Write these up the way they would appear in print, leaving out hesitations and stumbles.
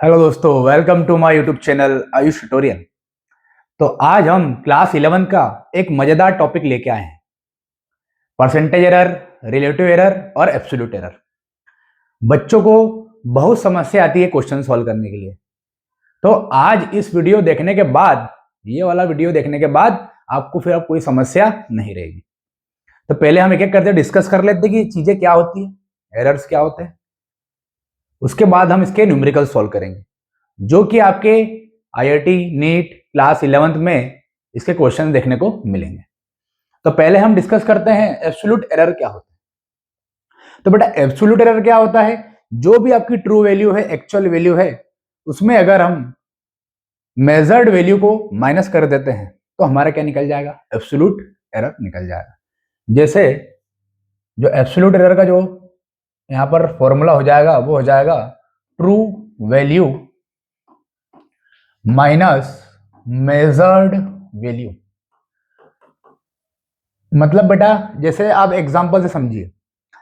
Hello दोस्तों, welcome to my YouTube channel Ayush tutorial. तो आज हम क्लास 11 का एक मजेदार टॉपिक लेके आए हैं, परसेंटेज एरर, रिलेटिव एरर और एब्सोल्यूट एरर। बच्चों को बहुत समस्या आती है क्वेश्चन सॉल्व करने के लिए। तो आज इस वीडियो देखने के बाद, ये वाला वीडियो देखने के बाद आपको फिर अब कोई समस्या नहीं रहेगी। तो पहले हम एक एक करते डिस्कस कर लेते हैं कि चीजें क्या होती है, एरर्स क्या होते हैं। उसके बाद हम इसके न्यूमेरिकल सॉल्व करेंगे, जो कि आपके आईआईटी नीट क्लास 11th में इसके क्वेश्चन देखने को मिलेंगे। तो पहले हम डिस्कस करते हैं एब्सोल्यूट एरर क्या होता है। तो बेटा एब्सोल्यूट एरर क्या होता है, जो भी आपकी ट्रू वैल्यू है, एक्चुअल वैल्यू है, उसमें अगर हम मेजर्ड वैल्यू को माइनस कर देते हैं तो हमारा क्या निकल जाएगा, एब्सोल्यूट एरर निकल जाएगा। जैसे जो एब्सोल्यूट एरर का जो यहां पर फॉर्मूला हो जाएगा वो हो जाएगा true value minus measured value. मतलब बेटा जैसे आप एग्जांपल से समझिए,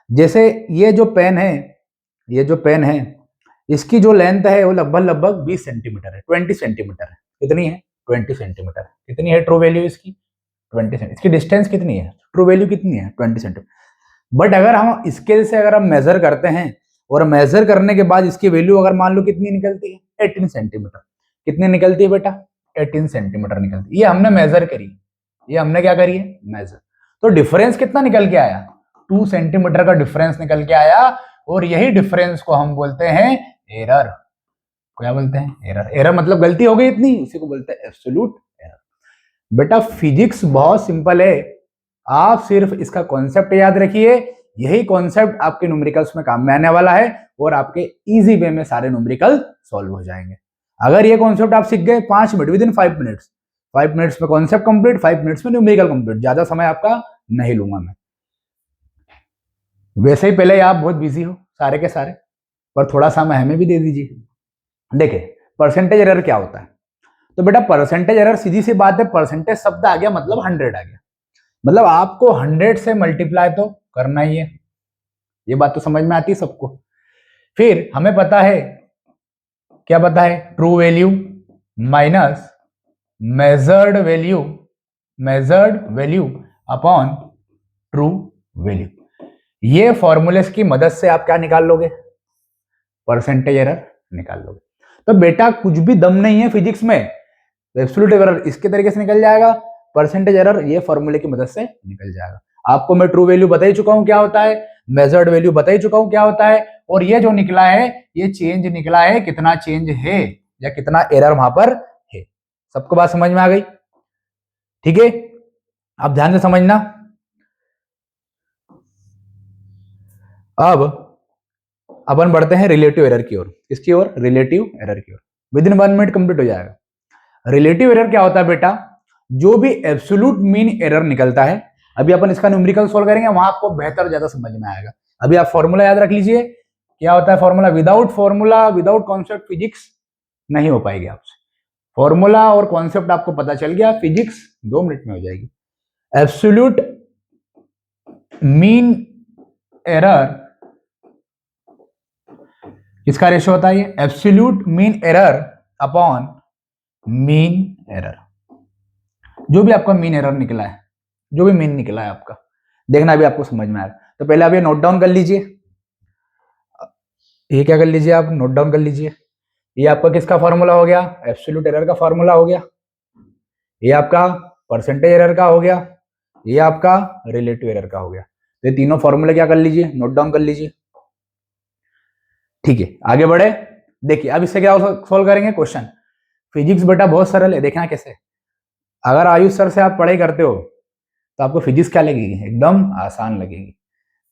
जैसे ये जो पेन है, इसकी जो लेंथ है वो लगभग 20 सेंटीमीटर है, 20 सेंटीमीटर है। कितनी है? 20 सेंटीमीटर। कितनी है ट्रू वैल्यू इसकी? 20 सेंटीमीटर। इसकी डिस्टेंस कितनी है? ट्रू वैल्यू कितनी है? 20 सेंटीमीटर। बट अगर हम स्केल से अगर हम मेजर करते हैं और मेजर करने के बाद इसकी वैल्यू अगर मान लो कितनी निकलती है, 18 सेंटीमीटर। कितनी निकलती है बेटा? 18 सेंटीमीटर निकलती है। ये हमने मेजर करी, ये हमने क्या करी है? मेजर। तो डिफरेंस कितना निकल के आया? 2 सेंटीमीटर का डिफरेंस निकल के आया, और यही डिफरेंस को हम बोलते हैं एरर। क्या बोलते हैं? एरर। एरर मतलब गलती हो गई इतनी, उसी को बोलते हैं एब्सोल्यूट एरर। बेटा फिजिक्स बहुत सिंपल है, आप सिर्फ इसका कॉन्सेप्ट याद रखिए। यही कॉन्सेप्ट आपके न्यूमेरिकल्स में काम में आने वाला है और आपके इजी वे में सारे न्यूमेरिकल सॉल्व हो जाएंगे। अगर ये कॉन्सेप्ट आप सीख गए 5 minute, with in 5 minutes, 5 minutes में कॉन्सेप्ट कंप्लीट, 5 मिनट्स में न्यूमेरिकल कंप्लीट। ज्यादा समय आपका नहीं लूंगा मैं। वैसे ही पहले आप बहुत बिजी हो सारे के सारे, पर थोड़ा समय हमें भी दे दीजिए। देखिए परसेंटेज एरर क्या होता है। तो बेटा परसेंटेज एरर सीधी सी बात है, परसेंटेज शब्द आ गया मतलब 100 आ गया, मतलब आपको 100 से मल्टीप्लाई तो करना ही है। ये बात तो समझ में आती है सबको। फिर हमें पता है, क्या पता है? True value minus measured value upon true value. ये फॉर्मूले की मदद से आप क्या निकाल लोगे? परसेंटेज एरर निकाल लोगे। तो बेटा कुछ भी दम नहीं है फिजिक्स में, एब्सोल्यूट एरर इसके तरीके से निकल जाएगा, परसेंटेज एरर ये फॉर्मूले की मदद से निकल जाएगा। आपको मैं ट्रू वैल्यू बता ही चुका हूं क्या होता है, मेजर्ड वैल्यू बता ही चुका हूं क्या होता है, और ये जो निकला है ये चेंज निकला है, कितना चेंज है या कितना एरर वहां पर है। सबको बात समझ में आ गई? ठीक है, आप ध्यान से समझना। अब अपन बढ़ते हैं रिलेटिव एरर की ओर। किसकी ओर? रिलेटिव एरर की ओर। विद इन 1 मिनट कंप्लीट हो जाएगा। रिलेटिव एरर क्या होता है बेटा? जो भी एब्सोल्यूट मीन एरर निकलता है, अभी अपन इसका न्यूमेरिकल सॉल्व करेंगे, वहां आपको बेहतर ज्यादा समझ में आएगा। अभी आप फॉर्मूला याद रख लीजिए, क्या होता है formula. Formula without concept physics नहीं हो पाएगी आपसे। फॉर्मूला और कॉन्सेप्ट आपको पता चल गया, फिजिक्स 2 मिनट में हो जाएगी। एब्सोल्यूट मीन एरर किसका रेशियो होता है? ये absolute mean error upon mean error. जो भी आपका मीन एरर निकला है, जो भी मीन निकला है आपका, देखना अभी आपको समझ में आएगा। तो पहले आप ये नोट डाउन कर लीजिए, ये क्या कर लीजिए, आप नोट डाउन कर लीजिए। ये आपका किसका फॉर्मूला हो गया? एब्सोल्यूट एरर का फॉर्मूला हो गया। ये आपका परसेंटेज एरर का हो गया, ये आपका रिलेटिव एरर का हो गया। तो ये तीनों फॉर्मूले क्या कर लीजिए, नोट डाउन कर लीजिए। ठीक है, आगे बढ़े। देखिए अब इससे क्या सोल्व करेंगे क्वेश्चन। फिजिक्स बेटा बहुत सरल है, देखना कैसे। अगर आयुष सर से आप पढ़ाई करते हो तो आपको फिजिक्स क्या लगेगी? एकदम आसान लगेगी।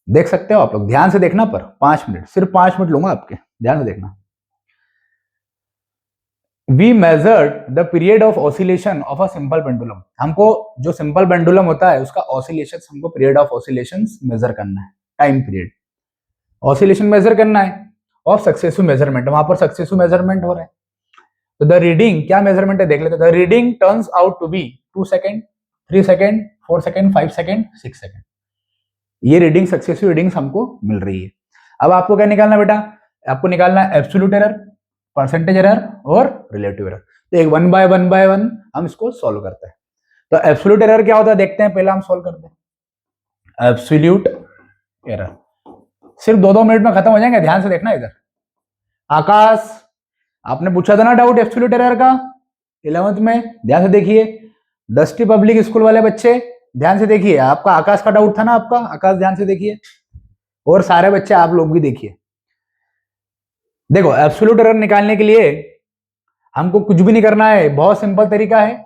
देख सकते हो आप लोग, ध्यान से देखना, पर 5 मिनट, सिर्फ 5 मिनट लूंगा आपके, ध्यान से देखना। We measured the period of oscillation of a simple pendulum. हमको जो सिंपल पेंडुलम होता है उसका ऑसिलेशन, हमको पीरियड ऑफ ऑसिलेशन मेजर करना है, टाइम पीरियड ऑसिलेशन मेजर करना है, ऑफ सक्सेसिव मेजरमेंट। वहां पर सक्सेसिव मेजरमेंट हो रहा है। तो द रीडिंग, क्या मेजरमेंट है देख लेते हैं। The reading turns out to be 2 second, 3 second, 4 second, 5 second, 6 second. ये रीडिंग, सक्सेसिव रीडिंग्स हमको मिल रही है। अब आपको क्या निकालना बेटा? आपको निकालना है एब्सोल्यूट एरर, परसेंटेज एरर और रिलेटिव एरर। तो एक 1/1 हम इसको सॉल्व करते हैं। तो एब्सोल्यूट एरर क्या होता है देखते हैं, पहले हम सॉल्व करते हैं। एब्सोल्यूट एरर सिर्फ 2-2 मिनट में खत्म हो जाएंगे, ध्यान से देखना। इधर आकाश, आपने पूछा था ना डाउट एब्सोल्यूट एरर का 11th में, ध्यान से देखिए। दस्टी पब्लिक स्कूल वाले बच्चे ध्यान से देखिए, आपका आकाश का डाउट था ना, आपका आकाश ध्यान से देखिए, और सारे बच्चे आप लोग भी देखिए। देखो एब्सोल्यूट एरर निकालने के लिए हमको कुछ भी नहीं करना है, बहुत सिंपल तरीका है।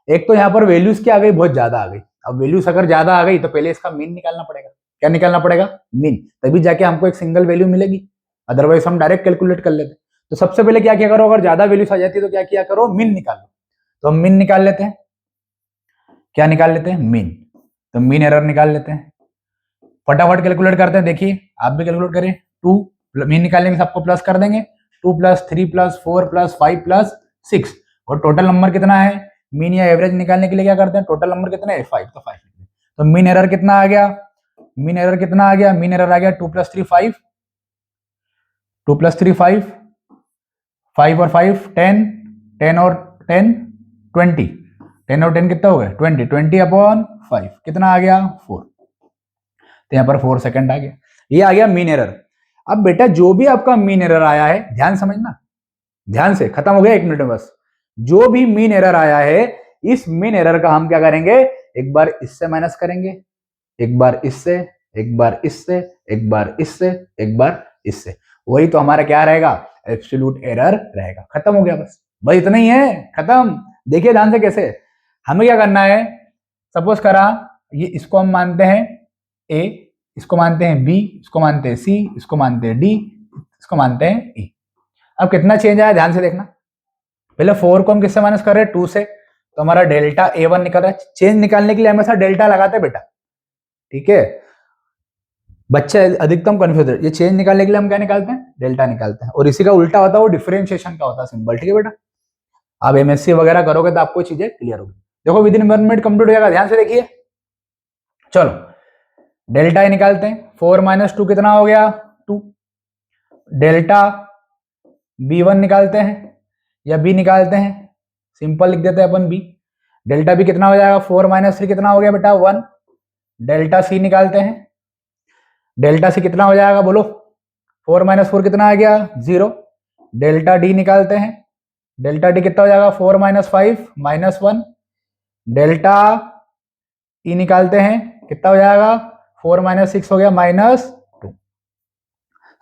एक तो यहाँ पर वैल्यूज क्या आ गई, बहुत ज्यादा आ गई। अब वैल्यूज अगर ज्यादा आ गई तो पहले इसका मीन निकालना पड़ेगा। क्या निकालना पड़ेगा? मीन, तभी जाके हमको एक सिंगल वैल्यू मिलेगी, अदरवाइज हम डायरेक्ट कैलकुलेट कर लेते। तो सबसे पहले क्या किया करो, अगर ज्यादा वैल्यूज आ जाती है तो क्या किया करो, मीन निकालो। तो हम मीन निकाल लेते हैं। क्या निकाल लेते हैं? मीन। तो मीन एरर निकाल लेते हैं, फटाफट कैलकुलेट करते हैं। देखिए आप भी कैलकुलेट करें। 2 मीन निकालने के सबको प्लस कर देंगे, 2 + 3 + 4 + 5 + 6, और टोटल नंबर कितना है? मीन या एवरेज निकालने के लिए क्या करते हैं, टोटल नंबर कितना है? 5, तो 5। तो मीन एरर कितना आ गया? मीन एरर कितना आ गया? मीन एरर आ गया 2 + 3 5, 2 + 3 5, 5 और 5 10, 10 और 10 20, 10 और 10 कितना हो गया? 20, 20/5 कितना आ गया? 4। तो यहाँ पर 4 सेकंड आ गया, ये आ गया मीन एरर। अब बेटा जो भी आपका मीन एरर आया है, ध्यान समझना, ध्यान से, खत्म हो गया 1 मिनट में बस। जो भी मीन एरर आया है, इस मीन एरर का हम क्या करेंगे, एक बार इससे माइनस करेंगे, एक बार इससे, एक बार इससे, एक बार इससे, एक बार इससे। वही तो हमारा क्या रहेगा? एब्सोल्यूट एरर रहेगा। खत्म हो गया बस, भाई इतना ही है, खत्म। देखिए ध्यान से कैसे, हमें क्या करना है, सपोज करा ये, इसको हम मानते हैं ए, इसको मानते हैं बी, इसको मानते हैं सी, इसको मानते हैं डी, इसको मानते हैं ई। अब कितना चेंज आया ध्यान से देखना। पहले 4 को हम किससे माइनस कर रहे हैं? 2 से, तो हमारा डेल्टा A1 निकल रहा है। चेंज निकालने के लिए हमेशा डेल्टा लगाते हैं बेटा, ठीक है। बच्चे अधिकतम कंफ्यूज है, ये चेंज निकालने के लिए हम क्या निकालते हैं? डेल्टा निकालते हैं। और इसी का उल्टा होता है वो डिफरेंशिएशन का होता है, सिंबल, ठीक है बेटा। आप MSc वगैरह करोगे तो आपको चीजें क्लियर होगी। देखो विदिन 1 मिनट कंप्लीट हो जाएगा, ध्यान से देखिए। चलो डेल्टा ए निकालते हैं, 4 - 2 कितना हो गया? 2। डेल्टा B1 निकालते हैं या बी निकालते हैं, सिंपल लिख देते हैं अपन बी। डेल्टा बी कितना हो जाएगा? 4 - 3 कितना हो गया बेटा? 1। डेल्टा सी निकालते हैं, डेल्टा सी कितना हो जाएगा बोलो? 4 - 4 कितना आ गया? 0। डेल्टा डी निकालते हैं, डेल्टा डी कितना हो जाएगा? 4 - 5 -1। डेल्टा ई निकालते हैं, कितना हो जाएगा? 4 - 6 हो गया -2।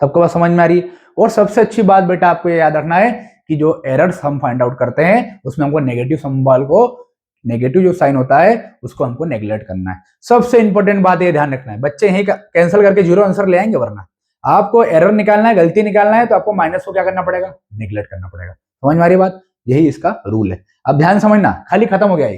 सबको बात समझ में आ रही है? और सबसे अच्छी बात बेटा आपको ये याद रखना है कि जो एरर्स हम फाइंड आउट करते हैं उसमें हमको नेगेटिव सिंबल को, नेगेटिव जो साइन होता है उसको हमको नेग्लेक्ट करना है। सबसे इंपॉर्टेंट बात ये ध्यान रखना है, बच्चे यही कैंसिल करके 0 आंसर ले आएंगे, वरना आपको एरर निकालना है, गलती निकालना है तो आपको माइनस को क्या करना पड़ेगा? नेग्लेक्ट करना पड़ेगा। समझ में आ रही बात? यही इसका रूल है। अब ध्यान समझना, खाली खत्म हो गया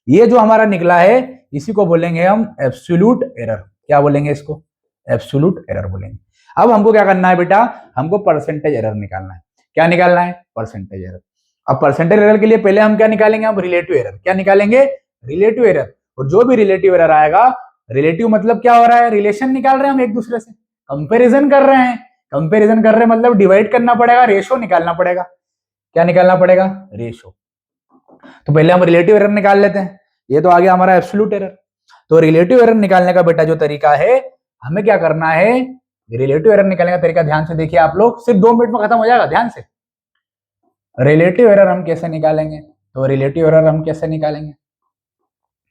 ये जो हमारा निकला है इसी को बोलेंगे हम एब्सोल्यूट एरर। क्या बोलेंगे इसको? एब्सोल्यूट एरर बोलेंगे। अब हमको क्या करना है बेटा? हमको परसेंटेज एरर निकालना है। क्या निकालना है? Percentage error. अब परसेंटेज एरर के लिए पहले हम क्या निकालेंगे? हम रिलेटिव एरर। क्या निकालेंगे? Relative error. और जो भी रिलेटिव एरर आएगा, रिलेटिव मतलब क्या हो रहा है? रिलेशन निकाल रहे हैं हम एक दूसरे से, कंपेरिजन कर रहे हैं। कंपेरिजन कर रहे हैं मतलब डिवाइड करना पड़ेगा, रेशो निकालना पड़ेगा। क्या निकालना पड़ेगा? रेशो। तो पहले हम रिलेटिव एरर निकाल लेते हैं। ये तो आ गया हमारा एब्सोल्यूट एरर। तो रिलेटिव एरर निकालने का बेटा जो तरीका है, हमें क्या करना है? रिलेटिव एरर निकालने का तरीका ध्यान से देखिए आप लोग, सिर्फ 2 मिनट में खत्म हो जाएगा, ध्यान से। रिलेटिव एरर हम कैसे निकालेंगे? तो रिलेटिव एरर हम कैसे निकालेंगे,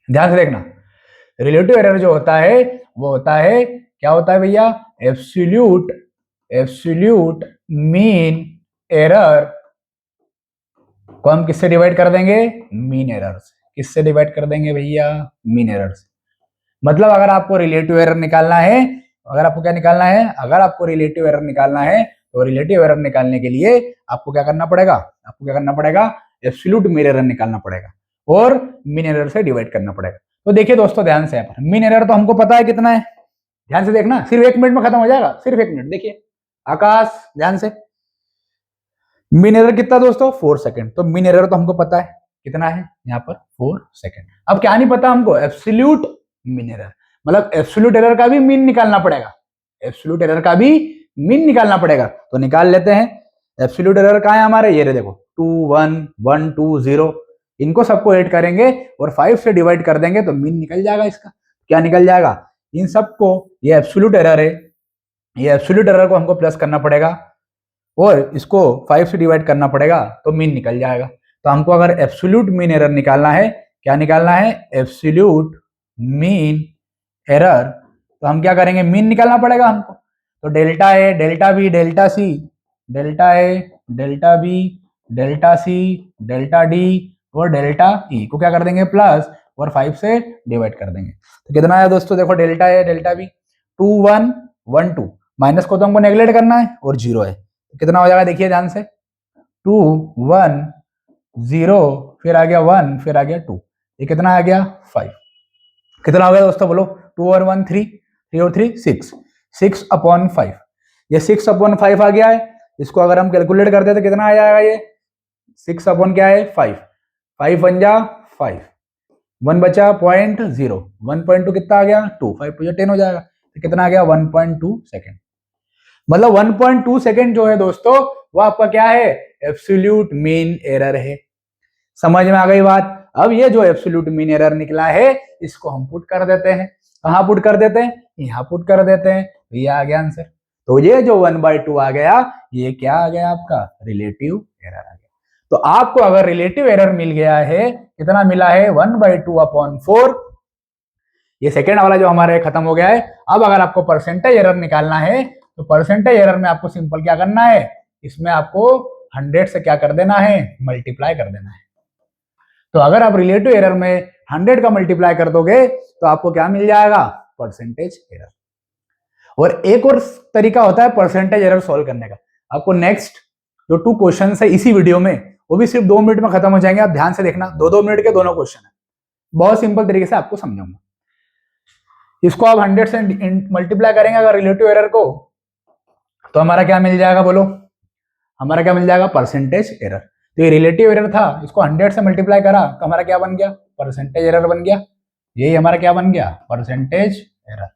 ध्यान से देखना। रिलेटिव एरर जो होता है वो होता है, क्या होता है भैया? एब्सोल्यूट मीन एरर को हम किससे डिवाइड कर देंगे? मीन एरर से। किससे डिवाइड कर देंगे भैया? मीन एरर से। मतलब अगर आपको रिलेटिव एरर निकालना है, अगर आपको क्या निकालना है? अगर आपको रिलेटिव एरर निकालना है तो रिलेटिव एरर निकालने के लिए आपको क्या करना पड़ेगा? आपको क्या करना पड़ेगा? एब्सोल्यूट मीन एरर निकालना पड़ेगा और मीन एरर से डिवाइड करना पड़ेगा। तो देखिए दोस्तों ध्यान से, यहाँ पर मीन एरर तो हमको पता है कितना है, ध्यान से देखना, सिर्फ 1 मिनट में खत्म हो जाएगा, सिर्फ 1 मिनट। देखिए आकाश ध्यान से, मीन एरर कितना दोस्तों? 4 सेकंड। तो मीन एरर तो हमको पता है कितना है, यहाँ पर 4 सेकंड। अब क्या नहीं पता हमको? Absolute mean error. मतलब एब्सोल्यूट एरर का भी मीन निकालना पड़ेगा, एब्सोल्यूट एरर का भी मीन निकालना पड़ेगा। तो निकाल लेते हैं। एब्सोल्यूट एरर कहाँ है हमारे, ये रहे देखो 2 1 1 2 0, इनको सबको ऐड करेंगे और 5 से डिवाइड कर देंगे तो मीन निकल जाएगा इसका। क्या निकल जाएगा, इन सबको, ये एब्सोल्यूट एरर है, ये एब्सोल्यूट एरर को हमको प्लस करना पड़ेगा और इसको 5 से डिवाइड करना पड़ेगा तो मीन निकल जाएगा। तो हमको अगर एब्सोल्यूट मीन एरर निकालना है, क्या निकालना है, एब्सोल्यूट मीन एरर, तो हम क्या करेंगे, मीन निकालना पड़ेगा हमको। तो delta A, delta B, delta C, delta A, delta B, delta C, delta D और डेल्टा ई को क्या कर देंगे, प्लस और 5 से डिवाइड कर देंगे। तो कितना आया दोस्तों, देखो delta A, delta B 2 1 1 2, minus को तो हमको नेगलेक्ट करना है और 0 है, तो कितना हो जाएगा देखिए ध्यान से, 2 1 0 फिर आ गया 1 फिर आ गया 2, ये कितना आ गया 5। कितना हो गया दोस्तों बोलो, 2 और 1 3, 3 और 3 6, 6/5, ये 6/5 आ गया है। इसको अगर हम कैलकुलेट करते तो कितना आ जाएगा, ये 6 अपॉन क्या है 5, 5 1 जा 5, 1 बचा 0.0, 1.2 कितना आ गया 2, 5 तो 10 हो जाएगा, तो कितना आ गया 1.2 सेकेंड। मतलब 1.2 सेकेंड जो है दोस्तों वो आपका क्या है, एब्सोल्यूट मीन एरर है। समझ में आ गई बात। अब ये जो एब्सोल्यूट मीन एरर निकला है इसको हम पुट कर देते हैं, कहां पुट कर देते हैं, यहां पुट कर देते हैं, तो ये आ गया आंसर। तो ये जो 1/2 आ गया, ये क्या आ गया आपका, रिलेटिव एरर आ गया। तो आपको अगर रिलेटिव एरर मिल गया है, कितना मिला है 1/2/4, ये सेकेंड वाला जो हमारे खत्म हो गया है। अब अगर आपको परसेंटेज एरर निकालना है तो परसेंटेज एरर में आपको सिंपल क्या करना है, इसमें आपको 100 से क्या कर देना है, मल्टीप्लाई कर देना है। तो अगर आप रिलेटिव एरर में 100 का मल्टीप्लाई कर दोगे तो आपको क्या मिल जाएगा, परसेंटेज एरर। और एक और तरीका होता है परसेंटेज एरर सॉल्व करने का। आपको नेक्स्ट जो 2 क्वेश्चन है इसी वीडियो में, वो भी सिर्फ 2 मिनट में खत्म हो जाएंगे, आप ध्यान से देखना, 2-2 मिनट के दोनों क्वेश्चन है, बहुत सिंपल तरीके से आपको समझाऊंगा। इसको आप 100 से मल्टीप्लाई करेंगे अगर रिलेटिव एरर को, तो हमारा क्या मिल जाएगा बोलो, हमारा क्या मिल जाएगा, परसेंटेज एरर। तो ये रिलेटिव एरर था, इसको 100 से मल्टीप्लाई करा तो हमारा क्या बन गया, परसेंटेज एरर बन गया। यही हमारा क्या बन गया, परसेंटेज एरर।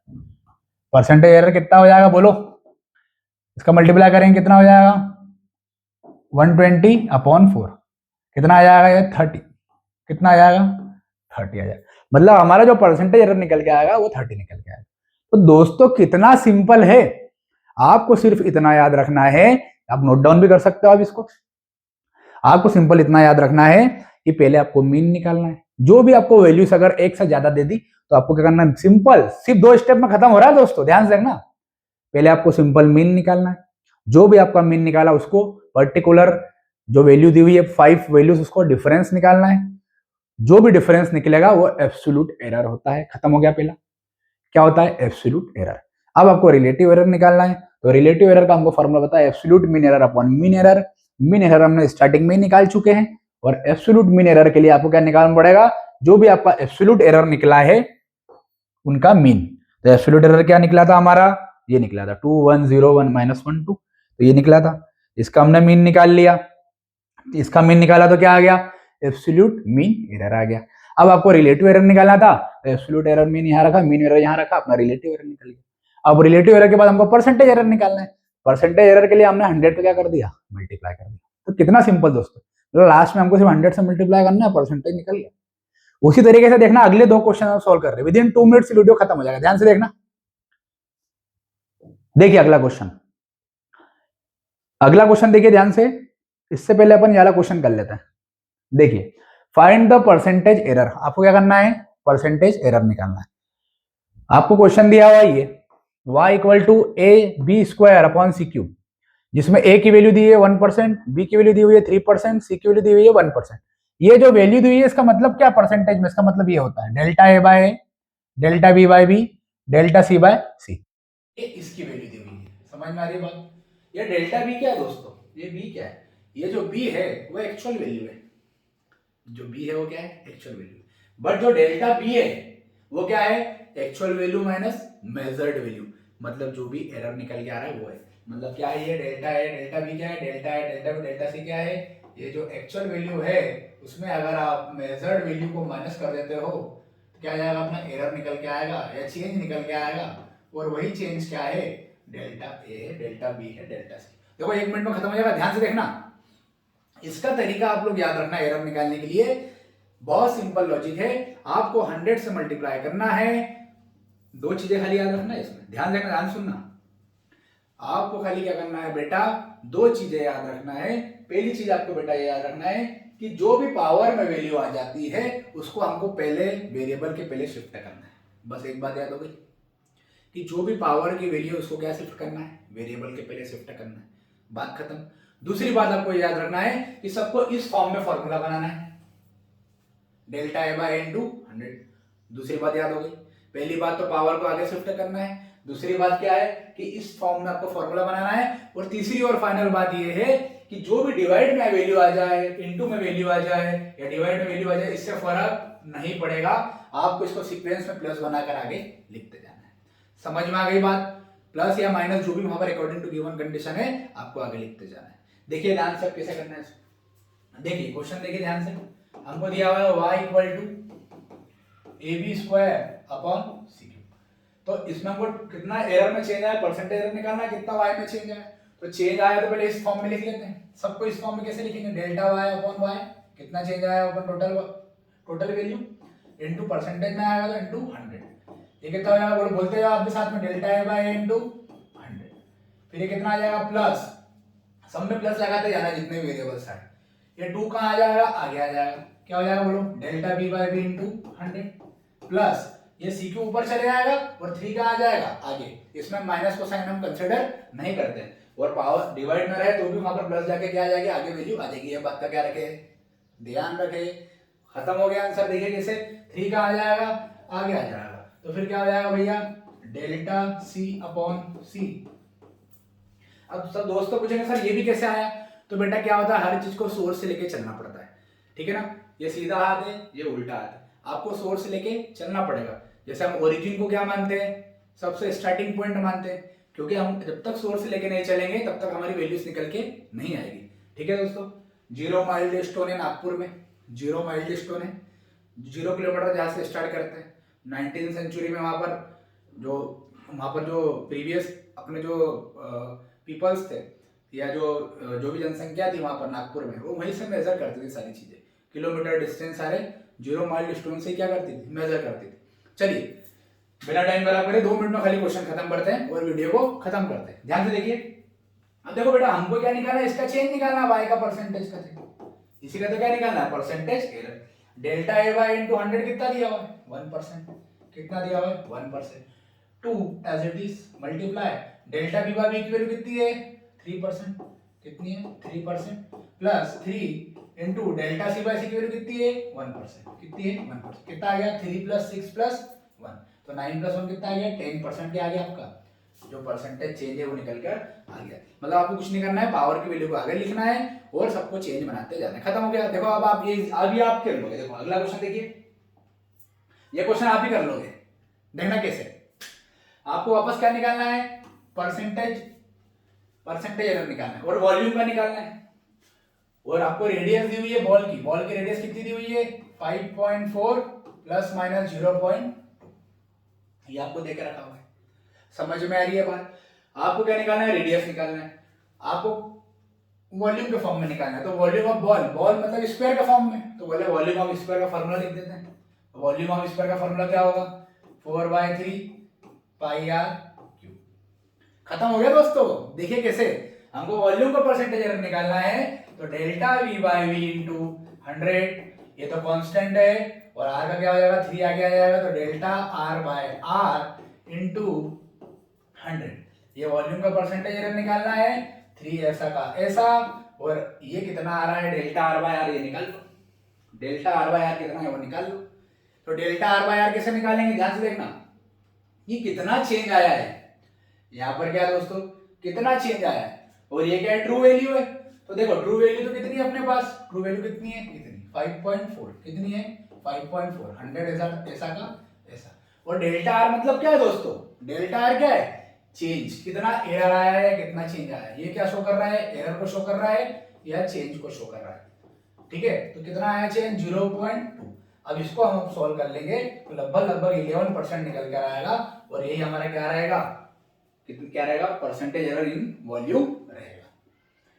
परसेंटेज एरर कितना हो जाएगा बोलो, इसका मल्टीप्लाई करेंगे कितना हो जाएगा, 120/4, कितना आ जाएगा ये 30, कितना आ जाएगा 30 आ जाएगा। मतलब हमारा जो परसेंटेज एरर निकल के आएगा वो 30 निकल के आएगा। तो दोस्तों कितना सिंपल है, आपको सिर्फ इतना याद रखना है, आप नोट डाउन भी कर सकते हो आप इसको। आपको सिंपल इतना याद रखना है कि पहले आपको मीन निकालना है, जो भी आपको वैल्यूज अगर एक से ज्यादा दे दी तो आपको क्या करना है, सिंपल सिर्फ 2 स्टेप में खत्म हो रहा है दोस्तों, ध्यान से देखना। पहले आपको सिंपल मीन निकालना है, जो भी आपका मीन निकाला उसको पर्टिकुलर जो वैल्यू दी हुई है 5 वैल्यूज, उसको डिफरेंस निकालना है। जो भी डिफरेंस निकलेगा वो एब्सोल्यूट एरर होता है। खत्म हो गया पहला, क्या होता है, एब्सोल्यूट एरर। अब आपको रिलेटिव एरर निकालना है, तो रिलेटिव एरर का हमको फॉर्मूला पता है, absolute mean error upon mean error. Mean error हमने स्टार्टिंग में निकाल चुके हैं, और एब्सोल्यूट मीन एरर के लिए आपको क्या निकालना पड़ेगा, जो भी आपका एब्सोल्यूट एरर निकला है उनका मीन। तो एब्सोल्यूट एरर क्या निकला था हमारा, ये निकला था 2101 -12, तो ये निकला था, इसका हमने मीन निकाल लिया। इसका मीन निकाला तो क्या आ गया, एब्सोल्यूट मीन एरर आ गया। अब आपको रिलेटिव एरर निकालना था, तो एब्सोल्यूट एरर मीन यहाँ रखा, मीन एरर यहाँ रखा, अपना रिलेटिव एरर निकल गया। अब रिलेटिव एरर के बाद हमको परसेंटेज एरर निकालना है, परसेंटेज एरर के लिए हमने 100 को क्या कर दिया, मल्टीप्लाई कर दिया। तो कितना सिंपल दोस्तों, तो लास्ट में हमको सिर्फ 100 से मल्टीप्लाई करना है, परसेंटेज निकल गया। उसी तरीके से देखना अगले 2 क्वेश्चन हम सॉल्व कर रहे हैं, विद इन 2 मिनट्स वीडियो खत्म हो जाएगा, ध्यान से देखना। देखिए अगला क्वेश्चन, अगला क्वेश्चन देखिए ध्यान से। इससे पहले अपन ये वाला क्वेश्चन कर लेते हैं। देखिए, फाइंड द परसेंटेज एरर, आपको क्या करना है, परसेंटेज एरर निकालना है। आपको क्वेश्चन दिया हुआ ये y = ab² / c³, जिसमें a की वैल्यू दी है 1%, b की वैल्यू दी हुई है 3%, c की वैल्यू दी हुई है 1%। ये जो वैल्यू दी हुई है इसका मतलब क्या, परसेंटेज में इसका मतलब ये होता है delta a/a, delta b/b, delta c/c। ये इसकी वैल्यू दी हुई है, समझ में आ रही है बात। ये डेल्टा b क्या है दोस्तों, ये b क्या है, ये जो b है वो एक्चुअल वैल्यू है, जो b है वो क्या है, एक्चुअल वैल्यू। बट जो डेल्टा b है वो क्या है, actual value minus measured value, मतलब जो भी एरर निकल के आ रहा है वो है। मतलब क्या है, ये डेल्टा है, डेल्टा b क्या है, डेल्टा है, डेल्टा b, डेल्टा c क्या है, ये जो एक्चुअल वैल्यू है उसमें अगर आप मेजर्ड वैल्यू को माइनस कर देते हो तो क्या जाएगा, अपना एरर निकल के आएगा या चेंज निकल के आएगा। और वही चेंज क्या है, डेल्टा a है, डेल्टा b है, डेल्टा c। देखो 1 मिनट में खत्म हो जाएगा, ध्यान से देखना। इसका तरीका आप लोग याद रखना एरर निकालने के लिए, बहुत सिंपल लॉजिक है। आपको 100 से मल्टीप्लाई करना है, दो चीजें खाली याद रखना है इसमें, ध्यान देना, ध्यान सुनना। आपको खाली क्या करना है बेटा, दो चीजें याद रखना है। पहली चीज आपको बेटा ये याद रखना है कि जो भी पावर में वैल्यू आ जाती है उसको हमको पहले वेरिएबल के पहले शिफ्ट करना है। बस एक बात याद हो गई कि जो भी पावर की वैल्यू उसको क्या शिफ्ट करना है, वेरिएबल के पहले शिफ्ट करना है, बात खत्म। दूसरी बात आपको याद रखना है कि सबको इस फॉर्म में फॉर्मूला बनाना है, delta a by n to 100। दूसरी बात याद हो गई। पहली बात तो पावर को आगे शिफ्ट करना है, दूसरी बात क्या है कि इस फॉर्म में आपको फॉर्मूला बनाना है, और तीसरी और फाइनल बात ये है कि जो भी डिवाइड में वैल्यू आ जाए, इनटू में वैल्यू आ जाए या डिवाइड में वैल्यू आ जाए, इससे फर्क नहीं पड़ेगा, आपको इसको सीक्वेंस में प्लस बनाकर आगे लिखते जाना है। समझ में आ गई बात? प्लस या माइनस जो भी वहां पर अकॉर्डिंग टू गिवन कंडीशन है आपको आगे लिखते जाना है। देखिए ध्यान से कैसे करना है इसको, देखिए क्वेश्चन देखिए ध्यान से। हमको दिया हुआ है y equal to ab² upon c cube. तो इसमें हमको कितना एरर में चेंज आया, परसेंटेज एरर निकालना है, कितना y में चेंज आया। तो चेंज आया तो पहले इस फॉर्म में लिख लेते हैं, सबको इस फॉर्म में कैसे लिखेंगे, डेल्टा y अपॉन y, कितना चेंज आया अपन टोटल वैल्यू, इनटू परसेंटेज में आएगा तो इनटू 100। ये कितना हो जाएगा, बोलते जाओ आप भी साथ में, डेल्टा a बाय इनटू 100। फिर ये कितना आ जाएगा प्लस, सब में प्लस लगाते जाना जितने वेरिएबल्स हैं। ये 2 कहाँ आ जाएगा, आगे आ जाएगा, क्या हो जाएगा बोलो, delta b by b into 100 plus ये c के ऊपर चले जाएगा और 3 कहाँ आ जाएगा आगे। इसमें माइनस को साइन हम कंसीडर नहीं करते हैं, और पावर डिवाइड में रहे तो भी वहां पर प्लस जाके क्या आ जाएगी, आगे वैल्यू आ जाएगी। ये बात का क्या रखे, ध्यान रखे। खत्म हो गया आंसर, देखिए कैसे 3 कहाँ आ जाएगा, आगे आ जाएगा। तो फिर क्या हो जाएगा भैया, डेल्टा c अपॉन c। अब सब दोस्तों पूछेंगे सर ये भी कैसे आया, तो बेटा क्या होता है, हर चीज को सोर्स से लेके चलना पड़ता है, ठीक है ना। ये सीधा हाथ है, ये उल्टा हाथ है, आपको सोर्स से लेके चलना पड़ेगा। जैसे हम ओरिजिन को क्या मानते हैं, सबसे स्टार्टिंग पॉइंट मानते हैं, क्योंकि हम जब तक सोर्स से लेके नहीं चलेंगे तब तक हमारी वैल्यूज निकल के नहीं आएगी, ठीक है दोस्तों। 0 माइल स्टोन है नागपुर में, 0 माइल स्टोन है, 0 किलोमीटर जहाँ से स्टार्ट करते हैं। 19वीं सेंचुरी में वहाँ पर जो प्रीवियस अपने जो पीपल्स थे या जो भी जनसंख्या थी वहां पर नागपुर में, वो वहीं से मेजर करती थी सारी चीजें, किलोमीटर डिस्टेंस सारे 0 माइल स्टोन से क्या करती थी, मेजर करती थी। चलिए बिना टाइम खराब करे 2 मिनट में खाली क्वेश्चन खत्म करते हैं और वीडियो को खत्म करते हैं। ध्यान से देखिए, अब देखो बेटा हमको क्या निकालना है, इसका चेंज निकालना है, y का परसेंटेज का चेंज, इसी का तो क्या निकालना है, percentage error. Delta a bye into 100 कितना दिया हुआ है, 1%। कितना दिया हुआ है, 1%। 2 as it is multiply delta B by B की वैल्यू कितनी है, 3%। कितनी है, 3% plus 3 into delta C by C की वैल्यू कितनी है, 1%। कितनी है, 1%। कितना आ गया, 3 प्लस 6 प्लस 1, तो 9 प्लस 1 कितना आ गया, 10% के आ गया आपका। जो परसेंटेज चेंज है वो निकल कर आ गया। मतलब आपको कुछ नहीं करना है, पावर की वैल्यू को आगे लिखना है और सबको चेंज बनाते जाना है। खत्म हो गया। देखो अब आप ये अभी आप कर लोगे। देखो अगला क्वेश्चन देखिए, ये क्वेश्चन आप ही कर लोगे, देखना कैसे। आपको वापस क्या निकालना है, परसेंटेज एरर निकालना है और वॉल्यूम का निकालना है। और आपको रेडियस दी हुई है बॉल की रेडियस कितनी दी हुई है, 5.4 प्लस माइनस 0.2, ये आपको देके रखा हुआ है। समझ में आ रही है बात। आपको क्या निकालना है, रेडियस निकालना है, आपको वॉल्यूम के फॉर्म में निकालना है। तो वॉल्यूम ऑफ बॉल मतलब स्क्वायर के फॉर्म में, तो बोले वॉल्यूम ऑफ स्क्वायर का फॉर्मूला लिख देते हैं। वॉल्यूम ऑफ स्क्वायर का फॉर्मूला क्या होगा, 4/3 पाई आर क्यूब। खत्म हो गया दोस्तों। देखिए कैसे, हमको वॉल्यूम का परसेंटेज एरर निकालना है, तो delta v by v into 100, ये तो कांस्टेंट है, और आर का क्या हो जाएगा, 3 आगे आ जाएगा, तो delta R by R into 100। ये वॉल्यूम का परसेंटेज एरर निकालना है, 3 ऐसा का ऐसा, और ये कितना आ रहा है, डेल्टा आर बाय आर, ये निकाल लो। डेल्टा आर बाय आर कितना है वो निकाल लो। तो डेल्टा आर बाय आर कैसे निकालेंगे, ध्यान से देखना, ये कितना चेंज आया है, यहाँ पर क्या दोस्तों कितना चेंज आया है, और ये क्या है, ट्रू वैल्यू है। तो देखो ट्रू वैल्यू तो कितनी है अपने पास, ट्रू वैल्यू कितनी है, कितनी 5.4, कितनी है 5.4, 100 ऐसा का ऐसा। और डेल्टा आर मतलब क्या है दोस्तों, डेल्टा आर क्या है, चेंज, कितना एरर आया है, कितना चेंज आया है। ये क्या शो कर रहा है, एरर को शो कर रहा है या चेंज को शो कर रहा है, ठीक है। तो कितना आया चेंज, 0.2। अब इसको हम सॉल्व कर लेंगे तो लगभग 11% निकल कर आएगा, और यही हमारा क्या रहेगा, क्या रहेगा, परसेंटेज एरर इन वॉल्यूम रहेगा।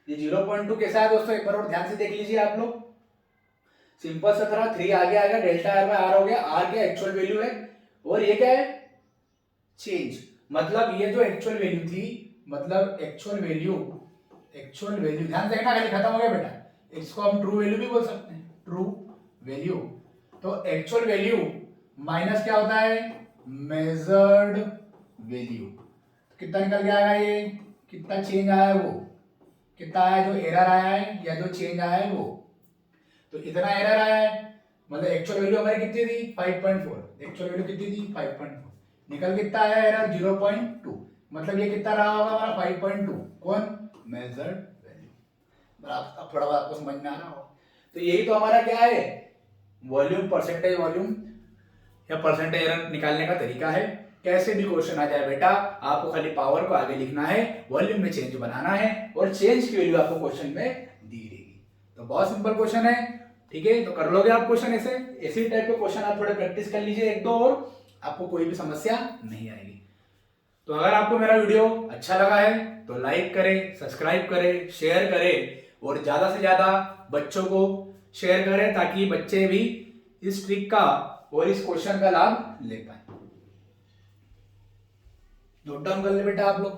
ये 0.2 कैसा है दोस्तों, एक बार और ध्यान से देख लीजिए आप लोग। सिंपल सा था, 3 आगे आ गया, डेल्टा आर बाय आर हो गया, आर क्या एक्चुअल वैल्यू है और ये क्या है चेंज। मतलब ये जो एक्चुअल वैल्यू थी, मतलब एक्चुअल वैल्यू ध्यान से देखना, खाली खत्म हो गया बेटा। इसको हम ट्रू वैल्यू भी बोल सकते हैं, ट्रू वैल्यू। तो एक्चुअल वैल्यू माइनस क्या होता है, मेजर्ड वैल्यू। कितना निकल के आएगा, ये कितना चेंज आया है, वो कितना आया, जो एरर आया है या जो चेंज आया है वो, तो इतना एरर आया है। मतलब एक्चुअल वैल्यू हमारी कितनी थी 5.4, एक्चुअल वैल्यू कितनी थी 5.4, निकल कितना आया एरर 0.2, मतलब ये कितना रहा होगा हमारा 5.2, कौन मेजर्ड वैल्यू। अब थोड़ा बहुत आपको समझ में आ रहा होगा। तो यही तो हमारा क्या है वॉल्यूम, परसेंटेज वॉल्यूम या परसेंटेज एरर निकालने का तरीका है। कैसे भी क्वेश्चन आ जाए बेटा, आपको खाली पावर को आगे लिखना है, वॉल्यूम में चेंज बनाना है और चेंज की वैल्यू आपको क्वेश्चन में दी रहेगी। तो बहुत सिंपल क्वेश्चन है, ठीक है। तो कर लोगे आप क्वेश्चन ऐसे, इसी टाइप के क्वेश्चन आप थोड़े प्रैक्टिस कर लीजिए एक दो, और आपको कोई भी समस्या नहीं आएगी। तो अगर आपको मेरा वीडियो अच्छा लगा है तो लाइक करें, सब्सक्राइब करें, शेयर करें और ज्यादा से ज्यादा बच्चों को शेयर करें, ताकि बच्चे भी इस ट्रिक का और इस क्वेश्चन का लाभ ले पाए। नोट डाउन कर ले बेटा आप लोग।